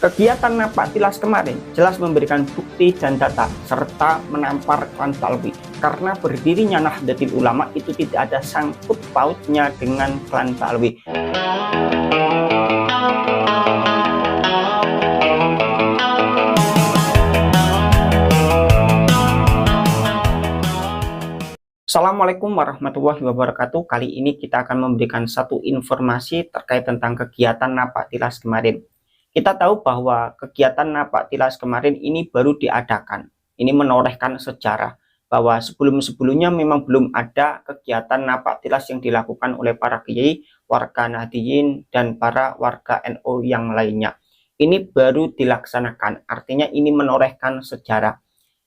Kegiatan Napak Tilas kemarin jelas memberikan bukti dan data serta menampar klan Ba'alwi karena berdirinya Nahdlatul Ulama itu tidak ada sangkut pautnya dengan klan Ba'alwi. Assalamualaikum warahmatullahi wabarakatuh. Kali ini kita akan memberikan satu informasi terkait tentang kegiatan Napak Tilas kemarin. Kita tahu bahwa kegiatan Napak Tilas kemarin ini baru diadakan. Ini menorehkan sejarah bahwa sebelum-sebelumnya memang belum ada kegiatan Napak Tilas yang dilakukan oleh para kiai, warga Nahdliyin, dan para warga NU yang lainnya. Ini baru dilaksanakan, artinya ini menorehkan sejarah.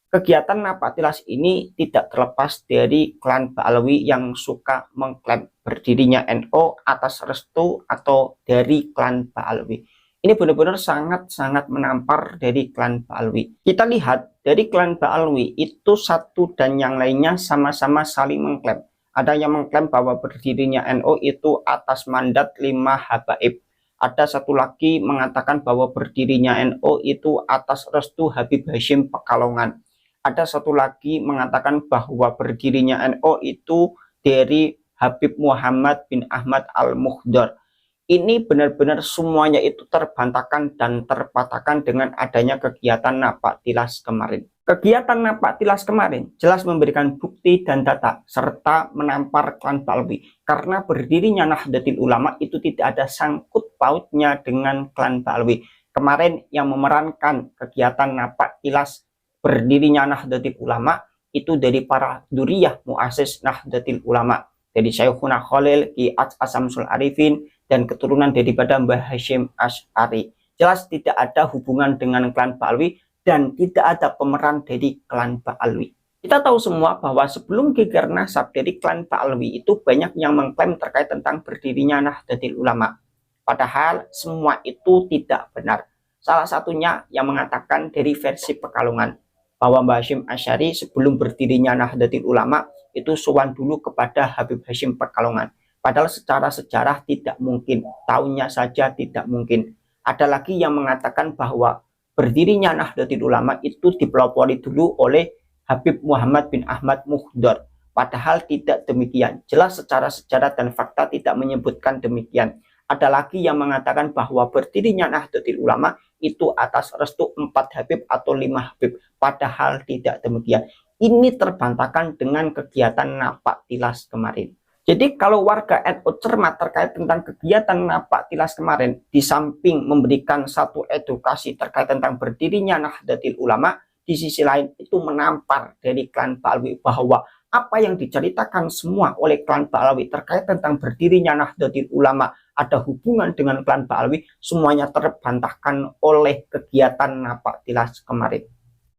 Kegiatan Napak Tilas ini tidak terlepas dari klan Ba'alwi yang suka mengklaim berdirinya NU atas restu atau dari klan Ba'alwi. Ini benar-benar sangat-sangat menampar dari klan Ba'alwi. Kita lihat dari klan Ba'alwi itu satu dan yang lainnya sama-sama saling mengklaim. Ada yang mengklaim bahwa berdirinya NU itu atas mandat 5 habaib. Ada satu lagi mengatakan bahwa berdirinya NU itu atas restu Habib Hashim Pekalongan. Ada satu lagi mengatakan bahwa berdirinya NU itu dari Habib Muhammad bin Ahmad Al-Muhdar. Ini benar-benar semuanya itu terbantahkan dan terpatahkan dengan adanya kegiatan Napak Tilas kemarin. Kegiatan Napak Tilas kemarin jelas memberikan bukti dan data serta menampar klan Ba'alwi karena berdirinya Nahdlatul Ulama itu tidak ada sangkut pautnya dengan klan Ba'alwi. Kemarin yang memerankan kegiatan Napak Tilas berdirinya Nahdlatul Ulama itu dari para duriyah muassis Nahdlatul Ulama, dari Syekhuna Khalil, Ki Asamsul Arifin, dan keturunan daripada Mbah Hashim Asy'ari. Jelas tidak ada hubungan dengan klan Ba'alwi dan tidak ada pemeran dari klan Ba'alwi. Kita tahu semua bahwa sebelum geger nasab dari klan Ba'alwi itu banyak yang mengklaim terkait tentang berdirinya Nahdlatul Ulama. Padahal semua itu tidak benar. Salah satunya yang mengatakan dari versi Pekalongan bahwa Mbah Hashim Asy'ari sebelum berdirinya Nahdlatul Ulama itu sowan dulu kepada Habib Hashim Pekalongan. Padahal secara sejarah tidak mungkin, tahunnya saja tidak mungkin. Ada lagi yang mengatakan bahwa berdirinya Nahdlatul Ulama itu dipelopori dulu oleh Habib Muhammad bin Ahmad Muhdar. Padahal tidak demikian. Jelas secara sejarah dan fakta tidak menyebutkan demikian. Ada lagi yang mengatakan bahwa berdirinya Nahdlatul Ulama itu atas restu 4 Habib atau 5 Habib. Padahal tidak demikian. Ini terbantahkan dengan kegiatan Napak Tilas kemarin. Jadi kalau warga NU cermat terkait tentang kegiatan Napak Tilas kemarin, di samping memberikan satu edukasi terkait tentang berdirinya Nahdlatul Ulama, di sisi lain itu menampar dari klan Ba'alwi bahwa apa yang diceritakan semua oleh klan Ba'alwi terkait tentang berdirinya Nahdlatul Ulama ada hubungan dengan klan Ba'alwi, semuanya terbantahkan oleh kegiatan Napak Tilas kemarin.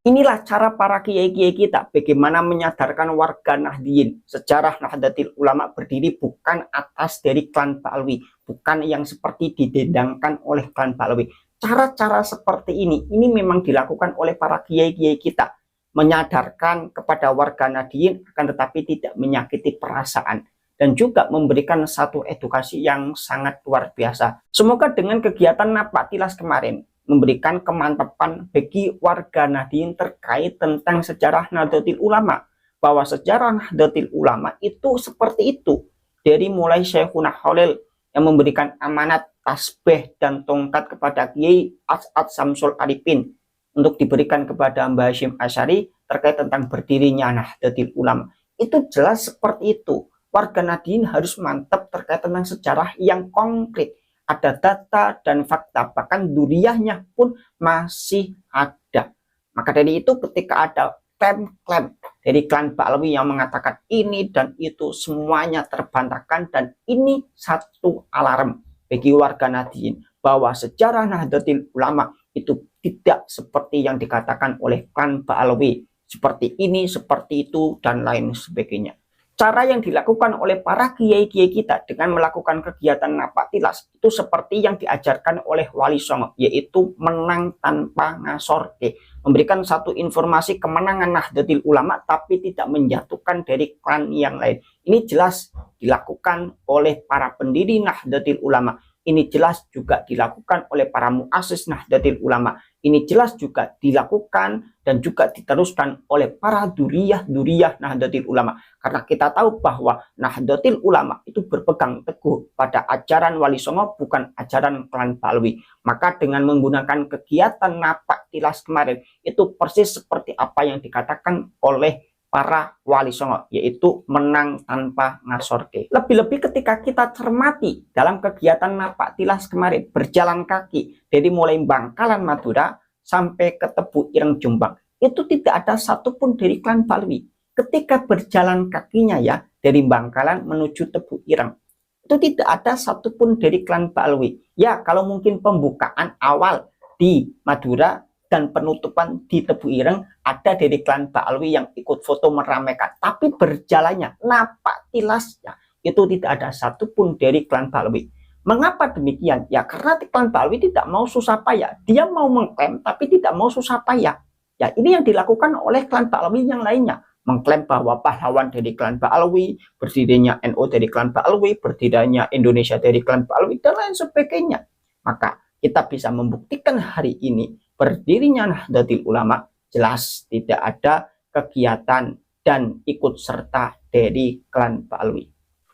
Inilah cara para kiai-kiai kita bagaimana menyadarkan warga Nahdliyin. Sejarah Nahdlatul Ulama berdiri bukan atas dari klan Ba'alwi, bukan yang seperti didendangkan oleh klan Ba'alwi. Cara-cara seperti ini memang dilakukan oleh para kiai-kiai kita, menyadarkan kepada warga Nahdliyin akan tetapi tidak menyakiti perasaan, dan juga memberikan satu edukasi yang sangat luar biasa. Semoga dengan kegiatan Napak Tilas kemarin memberikan kemantapan bagi warga Nahdliyin terkait tentang sejarah Nahdlatul Ulama, bahwa sejarah Nahdlatul Ulama itu seperti itu, dari mulai Syekhuna Khalil yang memberikan amanat tasbih dan tongkat kepada Kiai Samsul Arifin untuk diberikan kepada Mbah Hashim Asy'ari terkait tentang berdirinya Nahdlatul Ulama. Itu jelas seperti itu. Warga Nahdliyin harus mantap terkait tentang sejarah yang konkret. Ada data dan fakta, bahkan duriyahnya pun masih ada. Maka dari itu ketika ada klaim-klaim dari klan Ba'alwi yang mengatakan ini dan itu, semuanya terbantahkan, dan ini satu alarm bagi warga Nahdliyin bahwa sejarah Nahdlatul Ulama itu tidak seperti yang dikatakan oleh klan Ba'alwi, seperti ini, seperti itu, dan lain sebagainya. Cara yang dilakukan oleh para kiai-kiai kita dengan melakukan kegiatan Napak Tilas itu seperti yang diajarkan oleh Wali Songo, yaitu menang tanpa ngasorke, memberikan satu informasi kemenangan Nahdlatul Ulama tapi tidak menjatuhkan dari klan yang lain. Ini jelas dilakukan oleh para pendiri Nahdlatul Ulama. ini jelas juga dilakukan oleh para muassis Nahdlatul Ulama. Ini jelas juga dilakukan dan juga diteruskan oleh para duriyah Nahdlatul Ulama. Karena kita tahu bahwa Nahdlatul Ulama itu berpegang teguh pada ajaran Wali Songo, bukan ajaran klan Ba'alwi. Maka dengan menggunakan kegiatan napak tilas kemarin, itu persis seperti apa yang dikatakan oleh para Wali Songo, yaitu menang tanpa ngasorke. Lebih-lebih ketika kita cermati dalam kegiatan napak tilas kemarin, berjalan kaki dari mulai Bangkalan Madura sampai ke Tebu Ireng Jombang, itu tidak ada satupun dari klan Ba'alwi. Ketika berjalan kakinya ya dari Bangkalan menuju Tebu Ireng, itu tidak ada satupun dari klan Ba'alwi. Ya, kalau mungkin pembukaan awal di Madura dan penutupan di Tebu Ireng ada dari klan Ba'alwi yang ikut foto meramaikan, tapi berjalannya napak tilasnya itu tidak ada satupun dari klan Ba'alwi. Mengapa demikian? Ya karena klan Ba'alwi tidak mau susah payah, dia mau mengklaim tapi tidak mau susah payah. Ya ini yang dilakukan oleh klan Ba'alwi yang lainnya, mengklaim bahwa pahlawan dari klan Ba'alwi, berdirinya NU dari klan Ba'alwi, berdirinya Indonesia dari klan Ba'alwi, dan lain sebagainya. Maka kita bisa membuktikan hari ini berdirinya Nahdlatul Ulama jelas tidak ada kegiatan dan ikut serta dari klan Ba'alwi.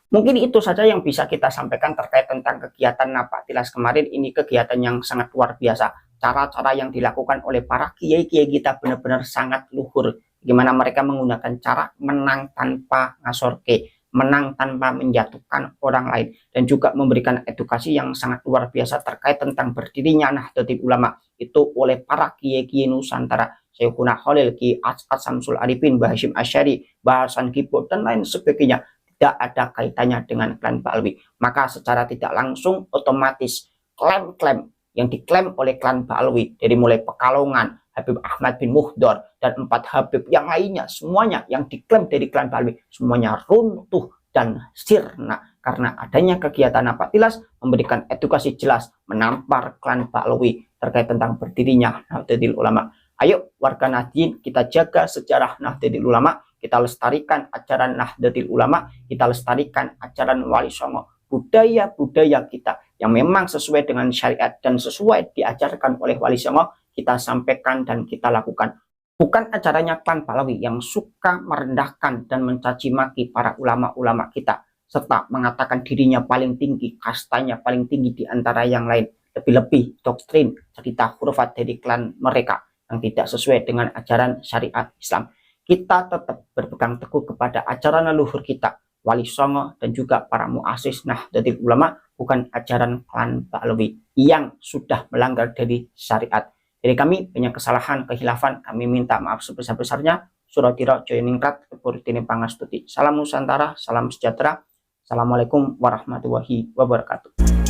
Mungkin itu saja yang bisa kita sampaikan terkait tentang kegiatan napak tilas kemarin. Ini kegiatan yang sangat luar biasa. Cara-cara yang dilakukan oleh para kiai-kiai kita benar-benar sangat luhur. Gimana mereka menggunakan cara menang tanpa ngasorke, menang tanpa menjatuhkan orang lain, dan juga memberikan edukasi yang sangat luar biasa terkait tentang berdirinya Nahdlatul Ulama itu oleh para kiai-kiai Nusantara, Syekhuna Khalil, Ki As'ad Samsul Arifin, Mbah Hasyim Asy'ari, Mbah Hasan Kibo, dan lain sebagainya. Tidak ada kaitannya dengan klan Ba'alwi. Maka secara tidak langsung otomatis klaim-klaim yang diklaim oleh klan Ba'alwi dari mulai Pekalongan, Habib Ahmad bin Muhdor, dan 4 Habib yang lainnya, semuanya yang diklaim dari klan Ba'alwi semuanya runtuh dan sirna karena adanya kegiatan napak tilas memberikan edukasi jelas menampar klan Ba'alwi terkait tentang berdirinya Nahdlatul Ulama. Ayo warga Nahdien, kita jaga sejarah Nahdlatul Ulama, kita lestarikan ajaran Nahdlatul Ulama, kita lestarikan ajaran Wali Songo, budaya-budaya kita yang memang sesuai dengan syariat dan sesuai diajarkan oleh Wali Songo, kita sampaikan dan kita lakukan. Bukan acaranya klan Ba'alwi yang suka merendahkan dan mencaci maki para ulama-ulama kita, serta mengatakan dirinya paling tinggi, kastanya paling tinggi di antara yang lain. Lebih-lebih doktrin cerita hurufat dari klan mereka yang tidak sesuai dengan ajaran syariat Islam. Kita tetap berpegang teguh kepada ajaran leluhur kita, Wali Songo dan juga para muassis Nahdlatul Ulama, bukan ajaran klan Ba'alwi yang sudah melanggar dari syariat. Dari kami banyak kesalahan, kehilafan, kami minta maaf sebesar-besarnya. Suratiro Joyoningrat, Kepurtini Pangastuti. Salam Nusantara, salam sejahtera. Assalamualaikum warahmatullahi wabarakatuh.